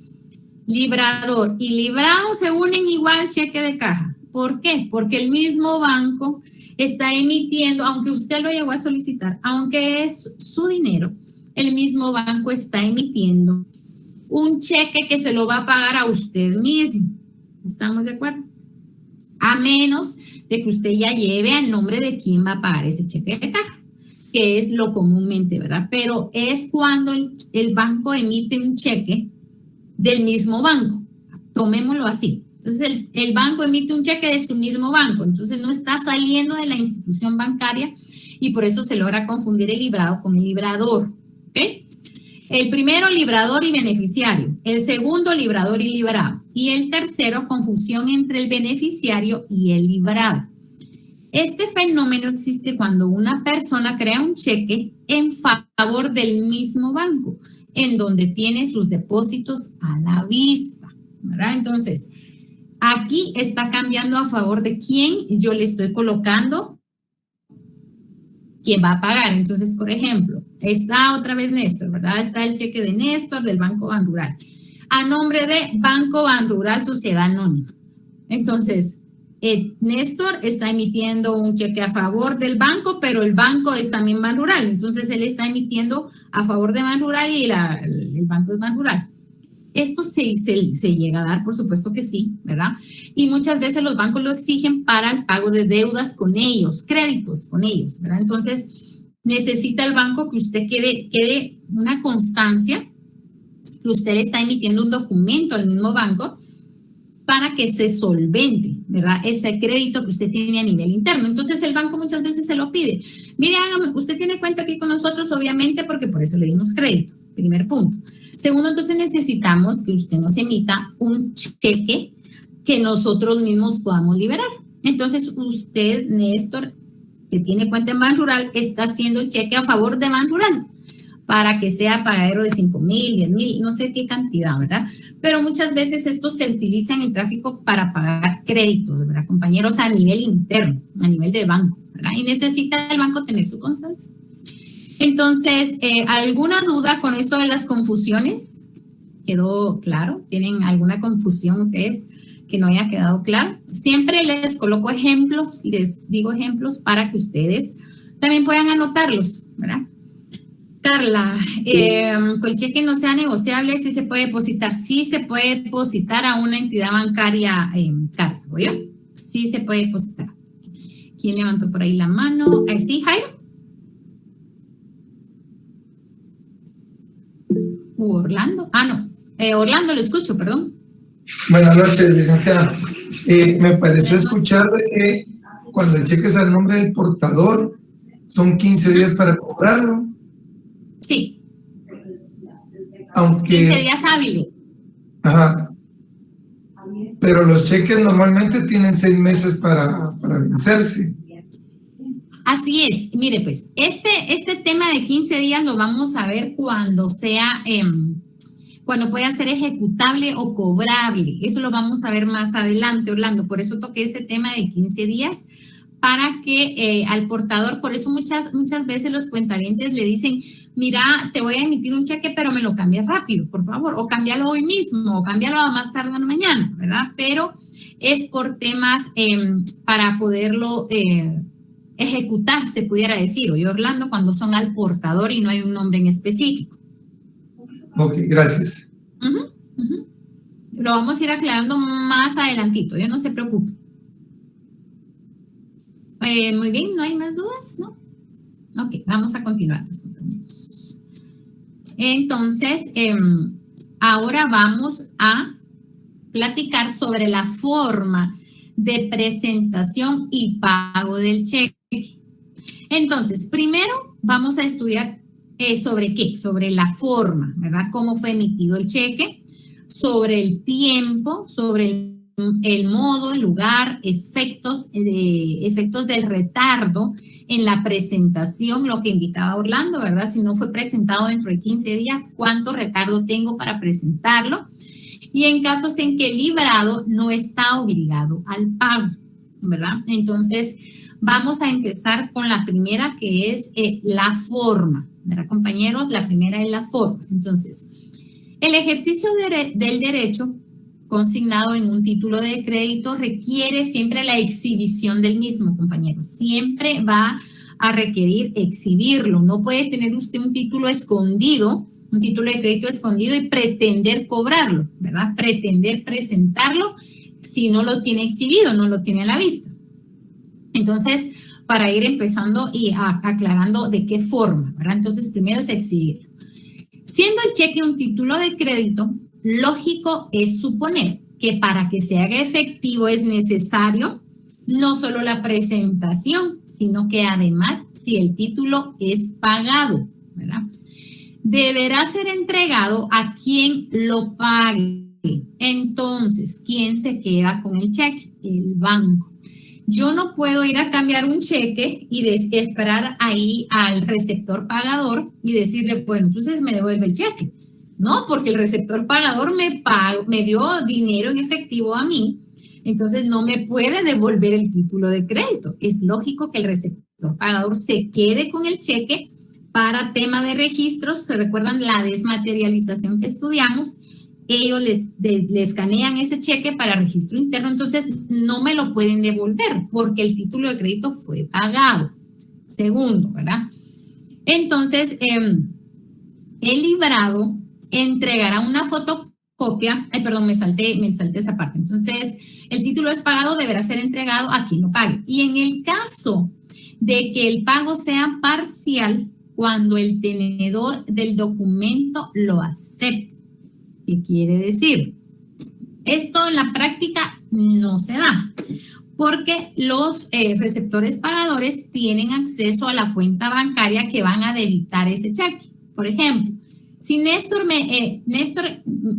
S1: librador y librado se unen igual cheque de caja. ¿Por qué? Porque el mismo banco está emitiendo, aunque usted lo llegó a solicitar, aunque es su dinero, el mismo banco está emitiendo un cheque que se lo va a pagar a usted mismo. ¿Estamos de acuerdo? A menos de que usted ya lleve al nombre de quién va a pagar ese cheque de caja, que es lo comúnmente, ¿verdad? Pero es cuando el banco emite un cheque del mismo banco, tomémoslo así. Entonces, el banco emite un cheque de su mismo banco, entonces no está saliendo de la institución bancaria y por eso se logra confundir el librado con el librador, ¿ok? El primero, librador y beneficiario. El segundo, librador y librado. Y el tercero, confusión entre el beneficiario y el librado. Este fenómeno existe cuando una persona crea un cheque en favor del mismo banco, en donde tiene sus depósitos a la vista, ¿verdad? Entonces, aquí está cambiando a favor de quién yo le estoy colocando quién va a pagar. Entonces, por ejemplo, está otra vez Néstor, ¿verdad? Está el cheque de Néstor del Banco Banrural, a nombre de Banco Banrural Sociedad Anónima. Entonces, Néstor está emitiendo un cheque a favor del banco, pero el banco es también Banrural. Entonces, él está emitiendo a favor de Banrural y el banco es Banrural. Esto se llega a dar, por supuesto que sí, ¿verdad? Y muchas veces los bancos lo exigen para el pago de deudas con ellos, créditos con ellos, ¿verdad? Entonces, necesita el banco que usted quede una constancia, que usted le está emitiendo un documento al mismo banco para que se solvente, ¿verdad? Ese crédito que usted tiene a nivel interno. Entonces, el banco muchas veces se lo pide. Mire, usted tiene cuenta aquí con nosotros, obviamente, porque por eso le dimos crédito. Primer punto. Segundo, entonces necesitamos que usted nos emita un cheque que nosotros mismos podamos liberar. Entonces, usted, Néstor, que tiene cuenta en Banrural, está haciendo el cheque a favor de Banrural para que sea pagadero de 5,000, 10,000, no sé qué cantidad, ¿verdad? Pero muchas veces esto se utiliza en el tráfico para pagar créditos, ¿verdad, compañeros? A nivel interno, a nivel del banco, ¿verdad? Y necesita el banco tener su constancia. Entonces, ¿alguna duda con esto de las confusiones? ¿Quedó claro? ¿Tienen alguna confusión ustedes que no haya quedado claro? Siempre les coloco ejemplos, les digo ejemplos para que ustedes también puedan anotarlos, ¿verdad? Carla, que el cheque no sea negociable, ¿sí se puede depositar? Sí se puede depositar a una entidad bancaria, Carla, ¿oye? Sí se puede depositar. ¿Quién levantó por ahí la mano? ¿Sí, Jairo? Orlando. No. Orlando, lo escucho, perdón.
S2: Buenas noches, licenciada. Me pareció escuchar de que cuando el cheque es al nombre del portador, son 15 días para cobrarlo.
S1: Sí.
S2: Aunque,
S1: 15 días hábiles.
S2: Ajá. Pero los cheques normalmente tienen 6 meses para vencerse.
S1: Así es. Mire, pues, este tema de 15 días lo vamos a ver cuando sea, cuando pueda ser ejecutable o cobrable. Eso lo vamos a ver más adelante, Orlando. Por eso toqué ese tema de 15 días para que al portador, por eso muchas veces los cuentavientes le dicen, mira, te voy a emitir un cheque, pero me lo cambias rápido, por favor, o cámbialo hoy mismo, o cámbialo a más tardar mañana, ¿verdad? Pero es por temas para poderlo ejecutar, se pudiera decir, oye, Orlando, cuando son al portador y no hay un nombre en específico.
S2: Ok, gracias.
S1: Lo vamos a ir aclarando más adelantito, no se preocupe. Muy bien, ¿no hay más dudas? ¿No? Ok, vamos a continuar, compañeros. Entonces, ahora vamos a platicar sobre la forma de presentación y pago del cheque. Entonces, primero vamos a estudiar sobre qué, sobre la forma, ¿verdad? Cómo fue emitido el cheque, sobre el tiempo, sobre el modo, el lugar, efectos del retardo en la presentación, lo que indicaba Orlando, ¿verdad? Si no fue presentado dentro de 15 días, ¿cuánto retardo tengo para presentarlo? Y en casos en que el librado no está obligado al pago, ¿verdad? Entonces, vamos a empezar con la primera, que es la forma, ¿verdad, compañeros? La primera es la forma. Entonces, el ejercicio del derecho consignado en un título de crédito requiere siempre la exhibición del mismo, compañeros. Siempre va a requerir exhibirlo. No puede tener usted un título escondido, un título de crédito escondido y pretender cobrarlo, ¿verdad? Pretender presentarlo si no lo tiene exhibido, no lo tiene a la vista. Entonces, para ir empezando y aclarando de qué forma, ¿verdad? Entonces, primero es exhibirlo. Siendo el cheque un título de crédito, lógico es suponer que para que se haga efectivo es necesario no solo la presentación, sino que además, si el título es pagado, ¿verdad?, deberá ser entregado a quien lo pague. Entonces, ¿quién se queda con el cheque? El banco. Yo no puedo ir a cambiar un cheque y esperar ahí al receptor pagador y decirle, bueno, entonces me devuelve el cheque. No, porque el receptor pagador me dio dinero en efectivo a mí, entonces no me puede devolver el título de crédito. Es lógico que el receptor pagador se quede con el cheque para tema de registros. ¿Se recuerdan la desmaterialización que estudiamos? Ellos le escanean ese cheque para registro interno, entonces no me lo pueden devolver porque el título de crédito fue pagado. Segundo, ¿verdad? Entonces, el librado entregará una fotocopia. Ay, perdón, me salté esa parte. Entonces, el título es pagado, deberá ser entregado a quien lo pague. Y en el caso de que el pago sea parcial, cuando el tenedor del documento lo acepte. ¿Qué quiere decir? Esto en la práctica no se da, porque los receptores pagadores tienen acceso a la cuenta bancaria que van a debitar ese cheque. Por ejemplo, si Néstor me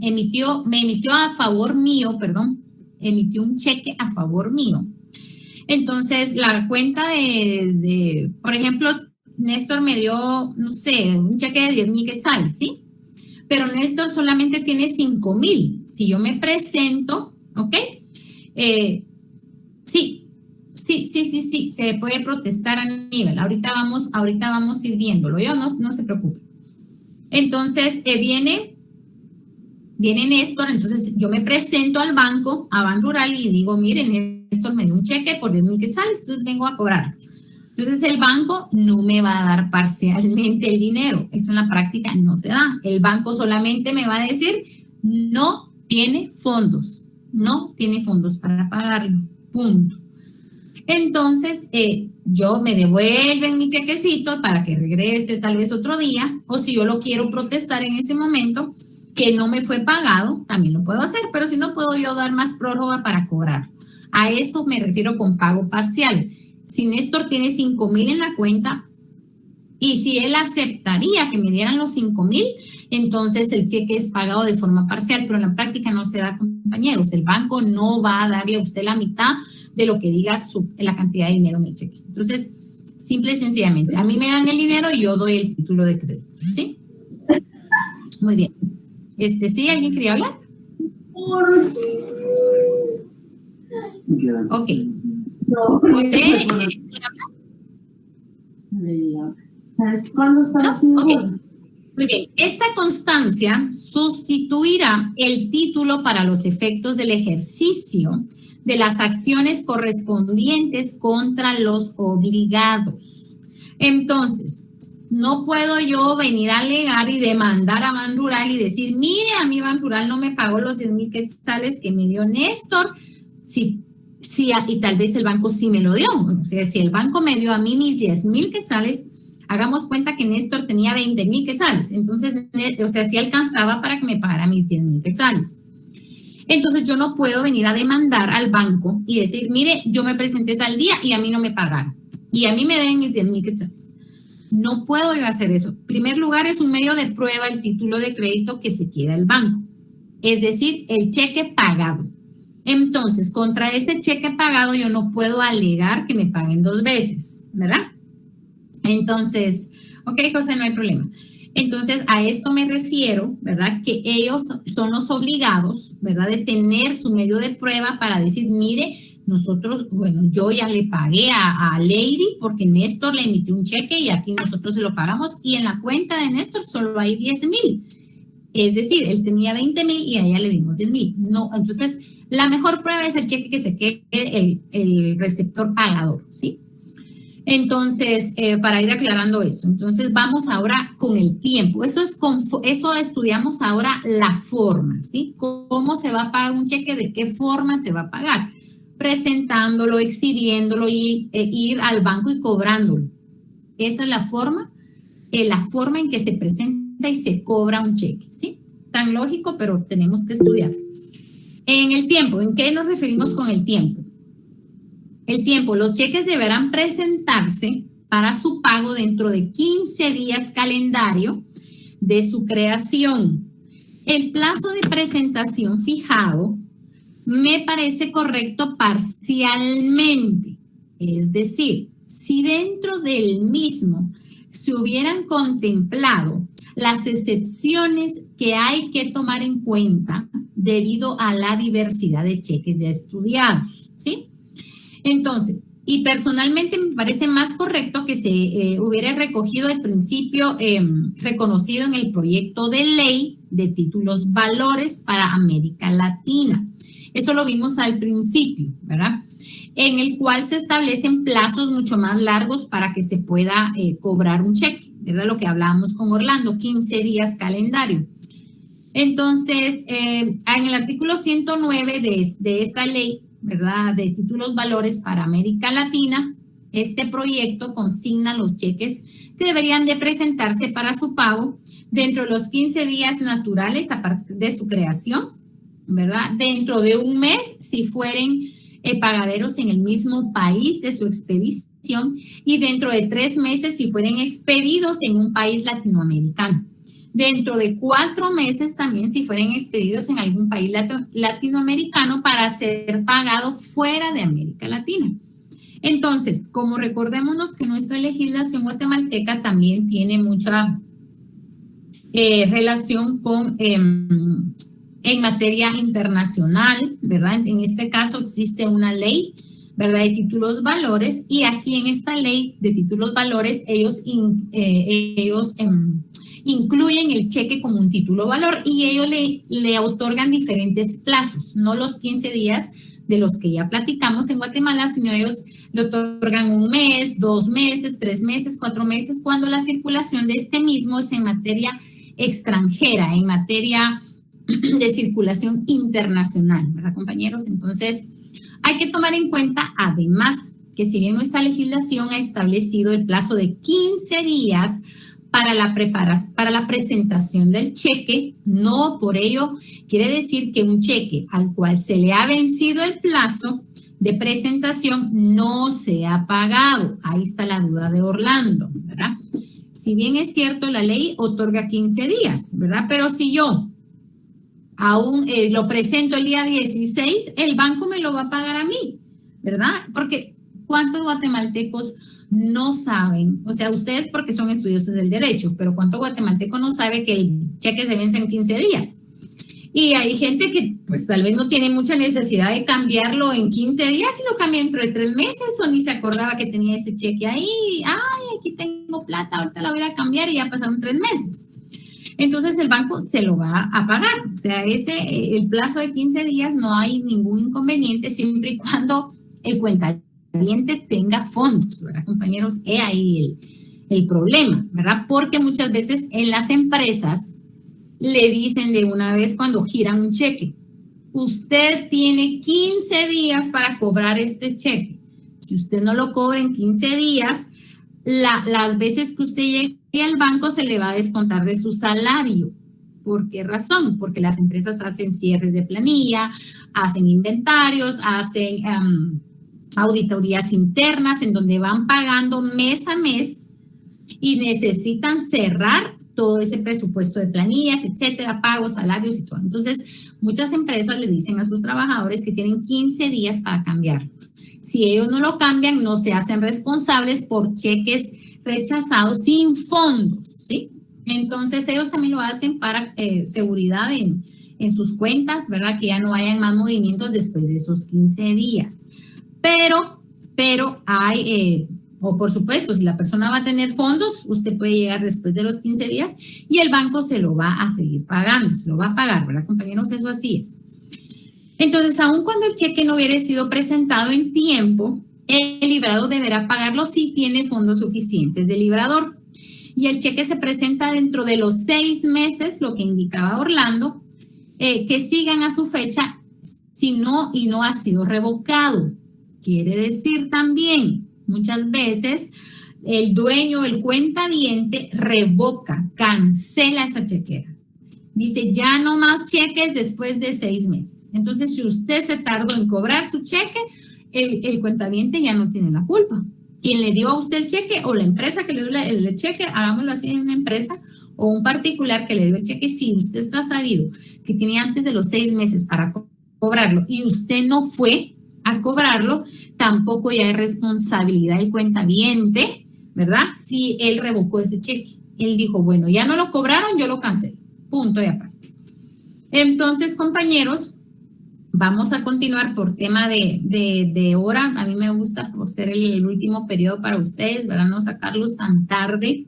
S1: emitió a favor mío, emitió un cheque a favor mío, entonces la cuenta por ejemplo, Néstor me dio, no sé, un cheque de 10,000 quetzales, ¿sí? Pero Néstor solamente tiene 5,000. Si yo me presento, ¿ok? Sí, se puede protestar a nivel. Ahorita vamos a ir viéndolo, no se preocupe. Entonces, viene Néstor, entonces yo me presento al banco, a Banrural, y digo, miren, Néstor me dio un cheque por 10,000 quetzales, entonces vengo a cobrar. Entonces, el banco no me va a dar parcialmente el dinero. Eso en la práctica no se da. El banco solamente me va a decir, no tiene fondos para pagarlo, punto. Entonces, yo me devuelven mi chequecito para que regrese tal vez otro día, o si yo lo quiero protestar en ese momento, que no me fue pagado, también lo puedo hacer, pero si no, puedo yo dar más prórroga para cobrar. A eso me refiero con pago parcial. Si Néstor tiene 5,000 en la cuenta y si él aceptaría que me dieran los 5,000, entonces el cheque es pagado de forma parcial, pero en la práctica no se da, compañeros. El banco no va a darle a usted la mitad de lo que diga la cantidad de dinero en el cheque. Entonces, simple y sencillamente, a mí me dan el dinero y yo doy el título de crédito, ¿sí? Muy bien. ¿Sí? ¿Alguien quería hablar? Ok. José,
S3: ¿sabes cuándo está haciendo?
S1: Okay. Muy bien. Esta constancia sustituirá el título para los efectos del ejercicio de las acciones correspondientes contra los obligados. Entonces, no puedo yo venir a alegar y demandar a Banrural y decir, mire, a mí Banrural no me pagó los 10,000 quetzales que me dio Néstor. Sí, y tal vez el banco sí me lo dio. O sea, si el banco me dio a mí mis 10,000 quetzales, hagamos cuenta que Néstor tenía 20,000 quetzales. Entonces, o sea, sí alcanzaba para que me pagara mis 10,000 quetzales. Entonces, yo no puedo venir a demandar al banco y decir, mire, yo me presenté tal día y a mí no me pagaron. Y a mí me den mis 10,000 quetzales. No puedo yo hacer eso. En primer lugar, es un medio de prueba el título de crédito que se queda el banco. Es decir, el cheque pagado. Entonces, contra ese cheque pagado yo no puedo alegar que me paguen 2 veces, ¿verdad? Entonces, ok, José, no hay problema. Entonces, a esto me refiero, ¿verdad? Que ellos son los obligados, ¿verdad? De tener su medio de prueba para decir, mire, nosotros, bueno, yo ya le pagué a Lady porque Néstor le emitió un cheque y aquí nosotros se lo pagamos y en la cuenta de Néstor solo hay 10,000. Es decir, él tenía 20,000 y a ella le dimos 10,000. No, entonces, la mejor prueba es el cheque que se quede el receptor pagador, ¿sí? Entonces, para ir aclarando eso, entonces vamos ahora con el tiempo. Eso estudiamos ahora la forma, ¿sí? ¿Cómo se va a pagar un cheque? ¿De qué forma se va a pagar? Presentándolo, exhibiéndolo y ir al banco y cobrándolo. Esa es la forma en que se presenta y se cobra un cheque, ¿sí? Tan lógico, pero tenemos que estudiar. En el tiempo, ¿en qué nos referimos con el tiempo? El tiempo, los cheques deberán presentarse para su pago dentro de 15 días calendario de su creación. El plazo de presentación fijado me parece correcto parcialmente. Es decir, si dentro del mismo se hubieran contemplado las excepciones que hay que tomar en cuenta debido a la diversidad de cheques ya estudiados, ¿sí? Entonces, y personalmente me parece más correcto que se hubiera recogido el principio reconocido en el proyecto de ley de títulos valores para América Latina. Eso lo vimos al principio, ¿verdad? En el cual se establecen plazos mucho más largos para que se pueda cobrar un cheque. Era lo que hablábamos con Orlando, 15 días calendario. Entonces, en el artículo 109 de esta ley, ¿verdad?, de títulos valores para América Latina, este proyecto consigna los cheques que deberían de presentarse para su pago dentro de los 15 días naturales a partir de su creación, ¿verdad? Dentro de un mes, si fueren pagaderos en el mismo país de su expedición, y dentro de 3 meses si fueren expedidos en un país latinoamericano. Dentro de 4 meses también si fueren expedidos en algún país latinoamericano para ser pagados fuera de América Latina. Entonces, como recordémonos que nuestra legislación guatemalteca también tiene mucha relación con en materia internacional, ¿verdad? En este caso existe una ley, ¿verdad?, de títulos valores, y aquí en esta ley de títulos valores ellos incluyen el cheque como un título valor y ellos le otorgan diferentes plazos, no los 15 días de los que ya platicamos en Guatemala, sino ellos le otorgan 1 mes, 2 meses, 3 meses, 4 meses, cuando la circulación de este mismo es en materia extranjera, en materia de circulación internacional, ¿verdad, compañeros? Entonces, hay que tomar en cuenta, además, que si bien nuestra legislación ha establecido el plazo de 15 días para la presentación del cheque, no por ello quiere decir que un cheque al cual se le ha vencido el plazo de presentación no se ha pagado. Ahí está la duda de Orlando, ¿verdad? Si bien es cierto, la ley otorga 15 días, ¿verdad? Pero si yo aún lo presento el día 16, el banco me lo va a pagar a mí, ¿verdad? Porque ¿cuántos guatemaltecos no saben? O sea, ustedes porque son estudiosos del derecho, pero ¿cuánto guatemalteco no sabe que el cheque se vence en 15 días? Y hay gente que pues tal vez no tiene mucha necesidad de cambiarlo en 15 días y lo cambia dentro de 3 meses o ni se acordaba que tenía ese cheque ahí. Ay, aquí tengo plata, ahorita la voy a cambiar y ya pasaron 3 meses. Entonces el banco se lo va a pagar. O sea, el plazo de 15 días no hay ningún inconveniente siempre y cuando el cuentaviente tenga fondos, ¿verdad, compañeros? Es ahí el problema, ¿verdad? Porque muchas veces en las empresas le dicen de una vez cuando giran un cheque, usted tiene 15 días para cobrar este cheque. Si usted no lo cobra en 15 días, las veces que usted llegue al banco se le va a descontar de su salario. ¿Por qué razón? Porque las empresas hacen cierres de planilla, hacen inventarios, hacen auditorías internas en donde van pagando mes a mes y necesitan cerrar todo ese presupuesto de planillas, etcétera, pagos, salarios y todo. Entonces, muchas empresas le dicen a sus trabajadores que tienen 15 días para cambiarlo. Si ellos no lo cambian, no se hacen responsables por cheques rechazados sin fondos, ¿sí? Entonces, ellos también lo hacen para seguridad en sus cuentas, ¿verdad? Que ya no hayan más movimientos después de esos 15 días. Pero hay... o por supuesto, si la persona va a tener fondos, usted puede llegar después de los 15 días y el banco se lo va a seguir pagando, se lo va a pagar, ¿verdad, compañeros? Eso así es. Entonces, aun cuando el cheque no hubiera sido presentado en tiempo, el librador deberá pagarlo si tiene fondos suficientes del librador. Y el cheque se presenta dentro de los 6 meses, lo que indicaba Orlando, que sigan a su fecha, si no y no ha sido revocado. Quiere decir también, muchas veces, el dueño, el cuentaviente, revoca, cancela esa chequera. Dice, ya no más cheques después de 6 meses. Entonces, si usted se tardó en cobrar su cheque, el cuentaviente ya no tiene la culpa. Quien le dio a usted el cheque o la empresa que le dio el cheque, hagámoslo así en una empresa, o un particular que le dio el cheque, si usted está sabido que tiene antes de los 6 meses para cobrarlo y usted no fue a cobrarlo, tampoco ya hay responsabilidad del cuentaviente, ¿verdad? Si él revocó ese cheque. Él dijo, bueno, ya no lo cobraron, yo lo cancelo. Punto y aparte. Entonces, compañeros, vamos a continuar por tema de hora. A mí me gusta por ser el último periodo para ustedes, ¿verdad? No sacarlos tan tarde.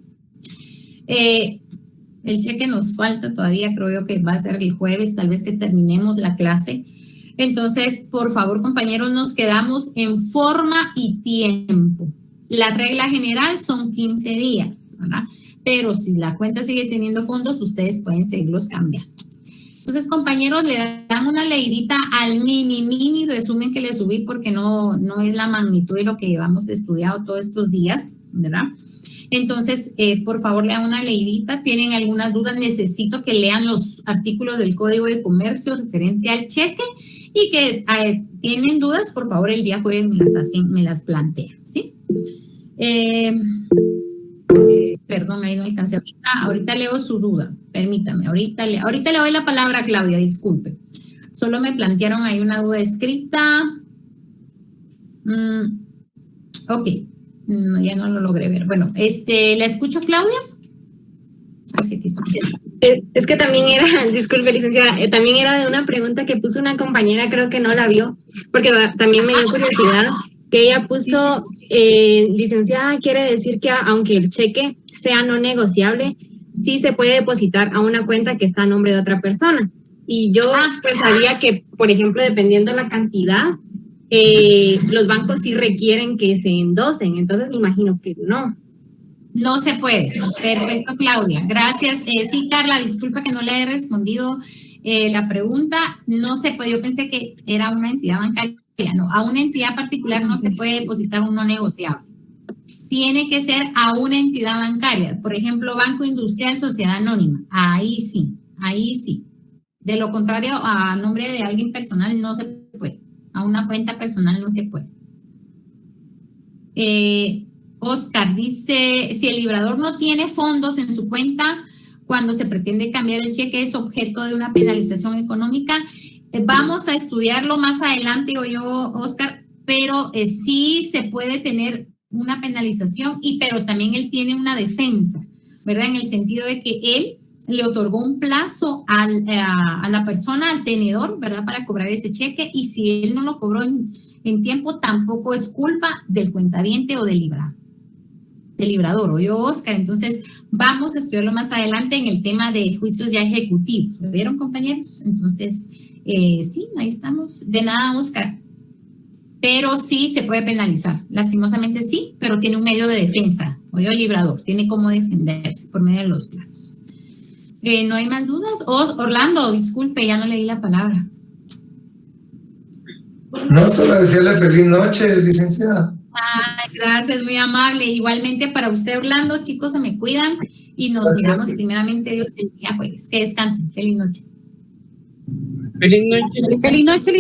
S1: El cheque nos falta todavía, creo yo que va a ser el jueves, tal vez que terminemos la clase. Entonces, por favor, compañeros, nos quedamos en forma y tiempo. La regla general son 15 días, ¿verdad? Pero si la cuenta sigue teniendo fondos, ustedes pueden seguirlos cambiando. Entonces, compañeros, le dan una leidita al mini resumen que le subí porque no es la magnitud de lo que llevamos estudiado todos estos días, ¿verdad? Entonces, por favor, le dan una leidita. ¿Tienen algunas dudas? Necesito que lean los artículos del Código de Comercio referente al cheque y que tienen dudas, por favor, el día jueves me las plantean, ¿sí? Perdón, ahí no alcancé. Ahorita leo su duda, permítame. Ahorita le doy la palabra a Claudia, disculpe. Solo me plantearon ahí una duda escrita. Ok, ya no lo logré ver. Bueno, ¿la escucho, Claudia? Así aquí está.
S4: Es que también era, disculpe, licenciada, también era de una pregunta que puso una compañera, creo que no la vio, porque también me dio curiosidad. Que ella puso, licenciada, quiere decir que aunque el cheque sea no negociable, sí se puede depositar a una cuenta que está a nombre de otra persona. Y yo pues sabía que, por ejemplo, dependiendo la cantidad, los bancos sí requieren que se endosen, entonces me imagino que no.
S1: No se puede. Perfecto, Claudia. Gracias. Sí, Carla, disculpa que no le he respondido la pregunta. No se puede, yo pensé que era una entidad bancaria. No, a una entidad particular no se puede depositar un no negociable. Tiene que ser a una entidad bancaria. Por ejemplo, Banco Industrial, Sociedad Anónima. Ahí sí, ahí sí. De lo contrario, a nombre de alguien personal no se puede. A una cuenta personal no se puede. Oscar dice, si el librador no tiene fondos en su cuenta, cuando se pretende cambiar el cheque es objeto de una penalización económica. Vamos a estudiarlo más adelante, yo, Oscar, pero sí se puede tener una penalización, pero también él tiene una defensa, ¿verdad? En el sentido de que él le otorgó un plazo a la persona, al tenedor, ¿verdad? Para cobrar ese cheque, y si él no lo cobró en tiempo, tampoco es culpa del cuentaviente o del librador, o yo, Oscar. Entonces, vamos a estudiarlo más adelante en el tema de juicios ya ejecutivos. ¿Lo vieron, compañeros? Entonces, sí, ahí estamos. De nada, Oscar. Pero sí se puede penalizar. Lastimosamente sí, pero tiene un medio de defensa. O yo, librador, tiene cómo defenderse por medio de los plazos. ¿No hay más dudas? Orlando, disculpe, ya no le di la palabra.
S2: No, solo decirle feliz noche, licenciada.
S1: Gracias, muy amable. Igualmente para usted, Orlando, chicos, se me cuidan y nos miramos primeramente Dios el día jueves. Que descansen. Feliz noche.
S5: Feliz noche. Feliz noche.